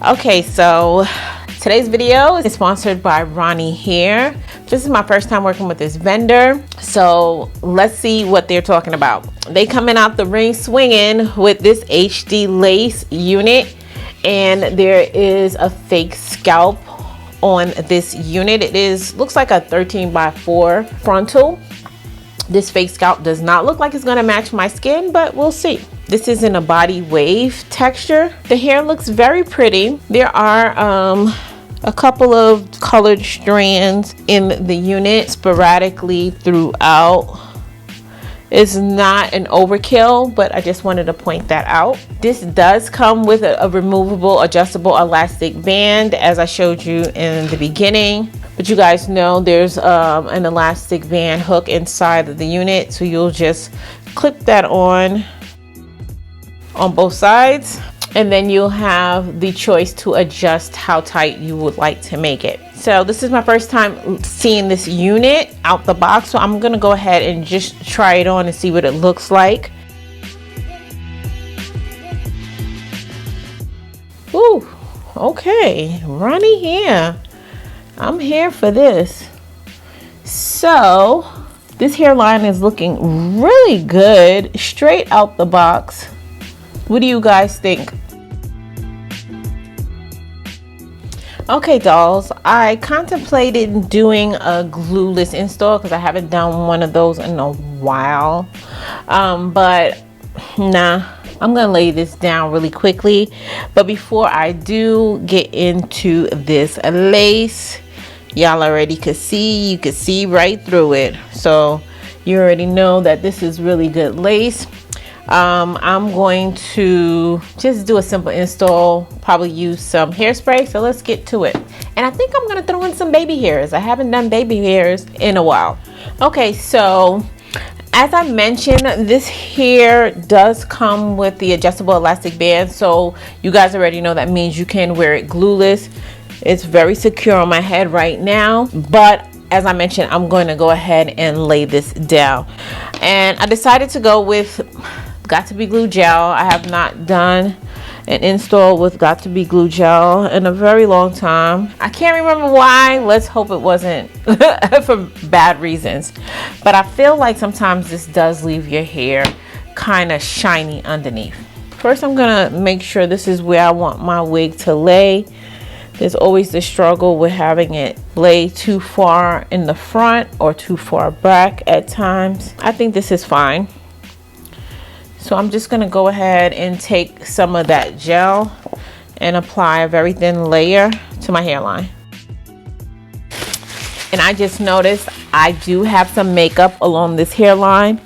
Okay, so today's video is sponsored by Ronniehair. This is my first time working with this vendor, so let's see what they're talking about. They coming out the ring swinging with this HD lace unit, and there is a fake scalp on this unit. It looks like a 13x4 frontal. This fake scalp does not look like it's gonna match my skin, but we'll see. This is in a body wave texture. The hair looks very pretty. There are a couple of colored strands in the unit sporadically throughout. It's not an overkill, but I just wanted to point that out. This does come with a removable adjustable elastic band, as I showed you in the beginning. But you guys know there's an elastic band hook inside of the unit, so you'll just clip that on both sides, and then you'll have the choice to adjust how tight you would like to make it. So this is my first time seeing this unit out the box, so I'm gonna go ahead and just try it on and see what it looks like. Ooh, okay, Ronniehair. I'm here for this. So this hairline is looking really good straight out the box. What do you guys think? Okay, dolls, I contemplated doing a glueless install because I haven't done one of those in a while, but nah, I'm gonna lay this down really quickly. But before I do get into this lace, y'all already could see, you could see right through it, so you already know that this is really good lace. I'm going to just do a simple install, probably use some hairspray, so let's get to it. And I think I'm gonna throw in some baby hairs. I haven't done baby hairs in a while. Okay, so as I mentioned, this hair does come with the adjustable elastic band, so you guys already know that means you can wear it glueless. It's very secure on my head right now, but as I mentioned, I'm going to go ahead and lay this down. And I decided to go with Got to Be Glue Gel. I have not done an install with Got to Be Glue Gel in a very long time. I can't remember why. Let's hope it wasn't for bad reasons. But I feel like sometimes this does leave your hair kind of shiny underneath. First, I'm gonna make sure this is where I want my wig to lay. There's always the struggle with having it lay too far in the front or too far back at times. I think this is fine. So I'm just gonna go ahead and take some of that gel and apply a very thin layer to my hairline. And I just noticed I do have some makeup along this hairline,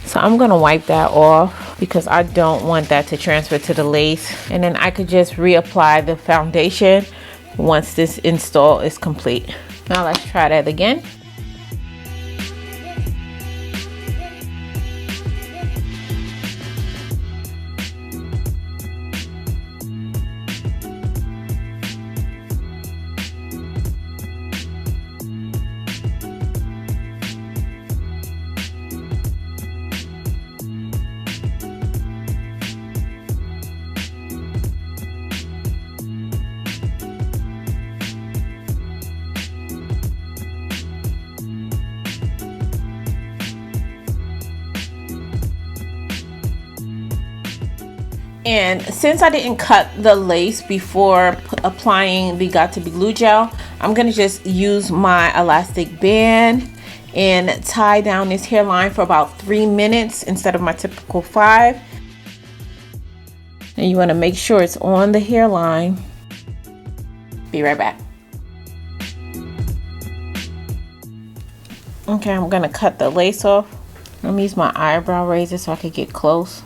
so I'm gonna wipe that off because I don't want that to transfer to the lace. And then I could just reapply the foundation once this install is complete. Now let's try that again. And since I didn't cut the lace before applying the Got to Be Glue Gel, I'm gonna just use my elastic band and tie down this hairline for about 3 minutes instead of my typical 5. And you wanna make sure it's on the hairline. Be right back. Okay, I'm gonna cut the lace off. Let me use my eyebrow razor so I can get close.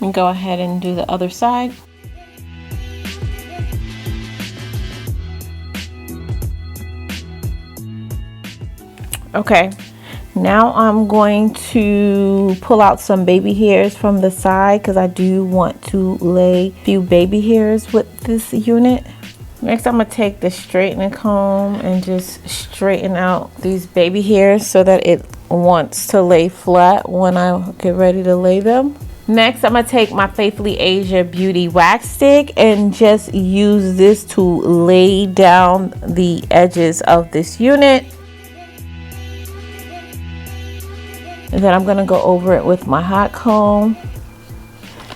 And go ahead and do the other side. Okay, Now I'm going to pull out some baby hairs from the side because I do want to lay a few baby hairs with this unit. Next, I'm going to take the straightening comb and just straighten out these baby hairs so that it wants to lay flat when I get ready to lay them. Next, I'm going to take my Faithfully Asia Beauty Wax Stick and just use this to lay down the edges of this unit. And then I'm going to go over it with my hot comb.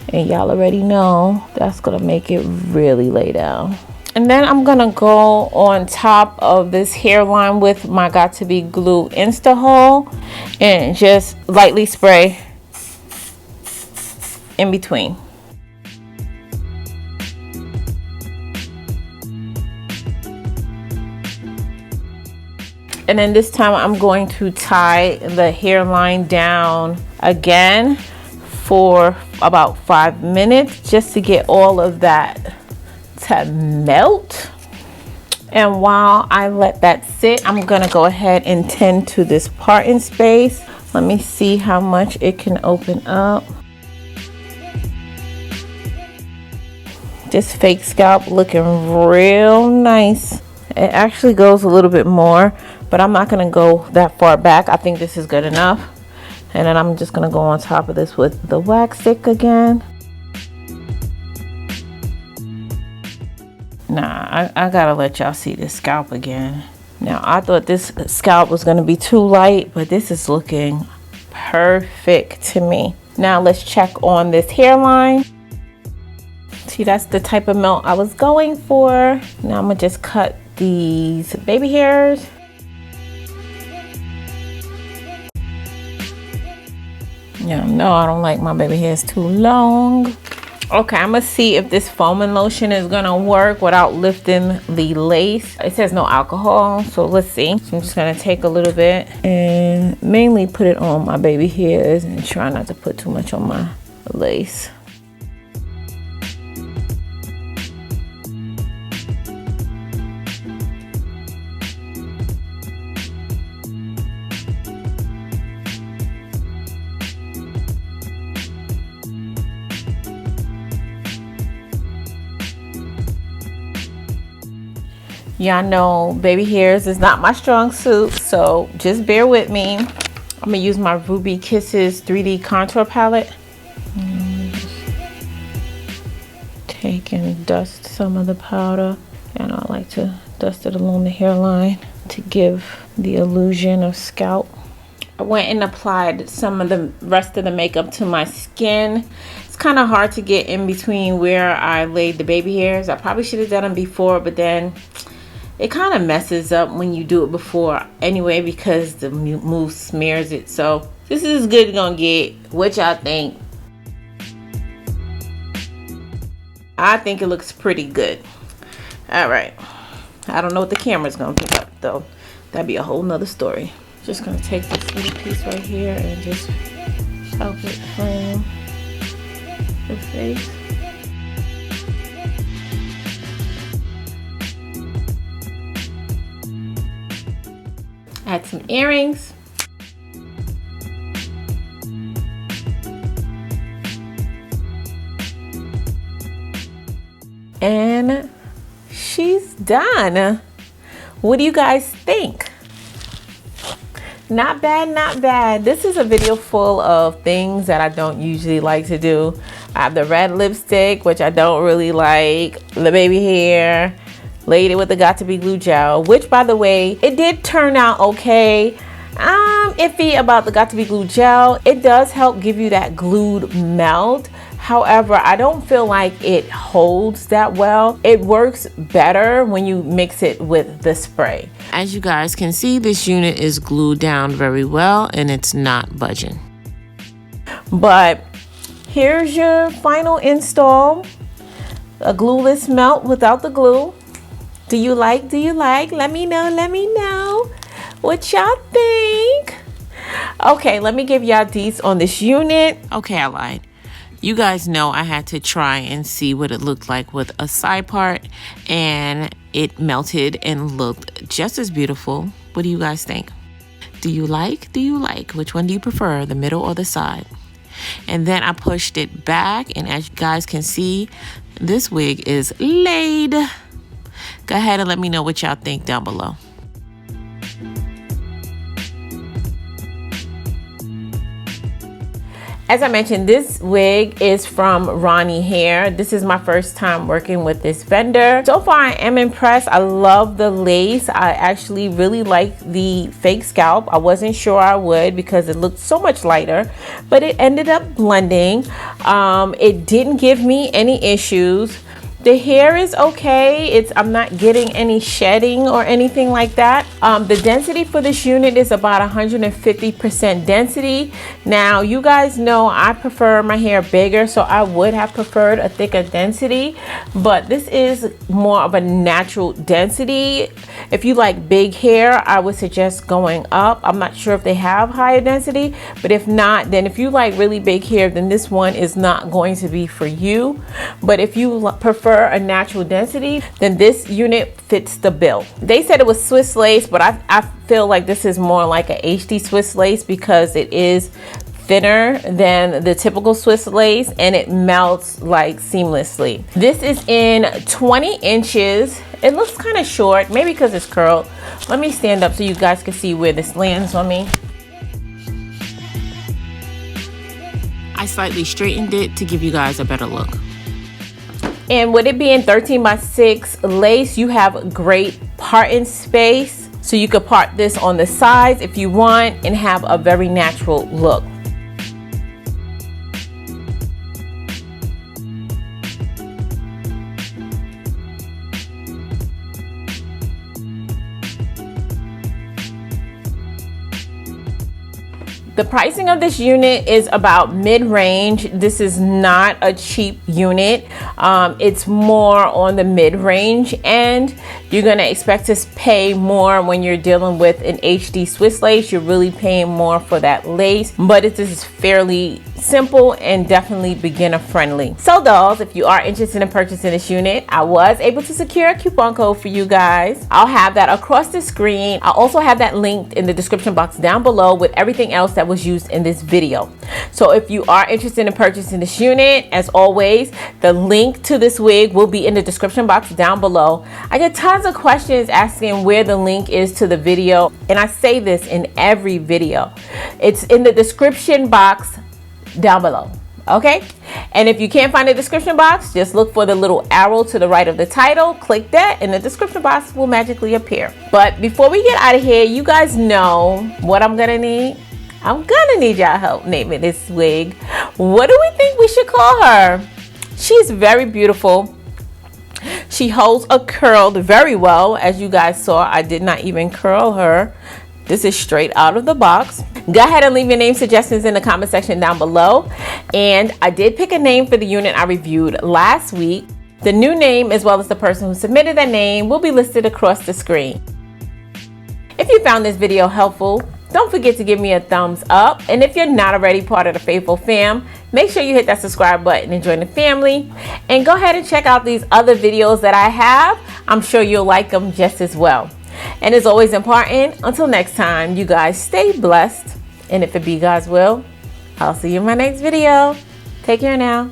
And y'all already know that's going to make it really lay down. And then I'm going to go on top of this hairline with my Got To Be Glue Insta-Hole and just lightly spray in between. And then this time I'm going to tie the hairline down again for about 5 minutes just to get all of that to melt. And while I let that sit, I'm gonna go ahead and tend to this parting space. Let me see how much it can open up. This fake scalp looking real nice. It actually goes a little bit more, but I'm not gonna go that far back. I think this is good enough. And then I'm just gonna go on top of this with the wax stick again. Nah, I gotta let y'all see this scalp again. Now, I thought this scalp was gonna be too light, but this is looking perfect to me. Now let's check on this hairline. See, that's the type of melt I was going for. Now I'm gonna just cut these baby hairs. Yeah, no, I don't like my baby hairs too long. Okay, I'm gonna see if this foaming lotion is gonna work without lifting the lace. It says no alcohol, so let's see. So I'm just gonna take a little bit and mainly put it on my baby hairs and try not to put too much on my lace. Y'all know baby hairs is not my strong suit, so just bear with me. I'm gonna use my Ruby Kisses 3D contour palette. Take and dust some of the powder, and I like to dust it along the hairline to give the illusion of scalp. I went and applied some of the rest of the makeup to my skin. It's kind of hard to get in between where I laid the baby hairs. I probably should have done them before, but then it kind of messes up when you do it before anyway because the mousse smears it. So this is as good as gonna get. What y'all think? I think it looks pretty good. All right. I don't know what the camera's gonna pick up though. That'd be a whole nother story. Just gonna take this little piece right here and just help it frame the face. Add some earrings. And she's done. What do you guys think? Not bad, not bad. This is a video full of things that I don't usually like to do. I have the red lipstick, which I don't really like, the baby hair, laid it with the Got To Be Glue gel, which by the way, it did turn out okay. I'm iffy about the Got To Be Glue gel. It does help give you that glued melt. However, I don't feel like it holds that well. It works better when you mix it with the spray. As you guys can see, this unit is glued down very well and it's not budging. But here's your final install. A glueless melt without the glue. Do you like? Do you like? Let me know. Let me know what y'all think. Okay, let me give y'all deets on this unit. Okay, I lied. You guys know I had to try and see what it looked like with a side part, and it melted and looked just as beautiful. What do you guys think? Do you like? Do you like? Which one do you prefer, the middle or the side? And then I pushed it back, and as you guys can see, this wig is laid. Go ahead and let me know what y'all think down below. As I mentioned, this wig is from Ronniehair. This is my first time working with this vendor. So far, I am impressed. I love the lace. I actually really like the fake scalp. I wasn't sure I would because it looked so much lighter, but it ended up blending. It didn't give me any issues. The hair is okay. I'm not getting any shedding or anything like that. The density for this unit is about 150% density. Now, you guys know I prefer my hair bigger, so I would have preferred a thicker density, but this is more of a natural density. If you like big hair, I would suggest going up. I'm not sure if they have higher density, but if not, then if you like really big hair, then this one is not going to be for you. But if you prefer a natural density, then this unit fits the bill. They said it was Swiss lace, but I feel like this is more like a HD Swiss lace because it is thinner than the typical Swiss lace and it melts like seamlessly. This is in 20 inches. It looks kind of short, maybe because it's curled. Let me stand up so you guys can see where this lands on me. I slightly straightened it to give you guys a better look. And with it being 13x6 lace, you have great parting space. So you could part this on the sides if you want and have a very natural look. The pricing of this unit is about mid-range. This is not a cheap unit. It's more on the mid-range end. You're gonna expect to pay more when you're dealing with an HD Swiss lace. You're really paying more for that lace, but it is fairly simple and definitely beginner friendly. So dolls, if you are interested in purchasing this unit, I was able to secure a coupon code for you guys. I'll have that across the screen. I'll also have that linked in the description box down below with everything else that was used in this video. So if you are interested in purchasing this unit, as always, the link to this wig will be in the description box down below. I get tons of questions asking where the link is to the video, and I say this in every video. It's in the description box down below, okay? And if you can't find the description box, just look for the little arrow to the right of the title, click that, and the description box will magically appear. But before we get out of here, you guys know what I'm gonna need. I'm gonna need y'all help naming this wig. What do we think we should call her? She's very beautiful. She holds a curl very well. As you guys saw, I did not even curl her. This is straight out of the box. Go ahead and leave your name suggestions in the comment section down below. And I did pick a name for the unit I reviewed last week. The new name, as well as the person who submitted that name, will be listed across the screen. If you found this video helpful, don't forget to give me a thumbs up. And if you're not already part of the Faithful Fam, make sure you hit that subscribe button and join the family. And go ahead and check out these other videos that I have. I'm sure you'll like them just as well. And as always important, until next time, you guys stay blessed. And if it be God's will, I'll see you in my next video. Take care now.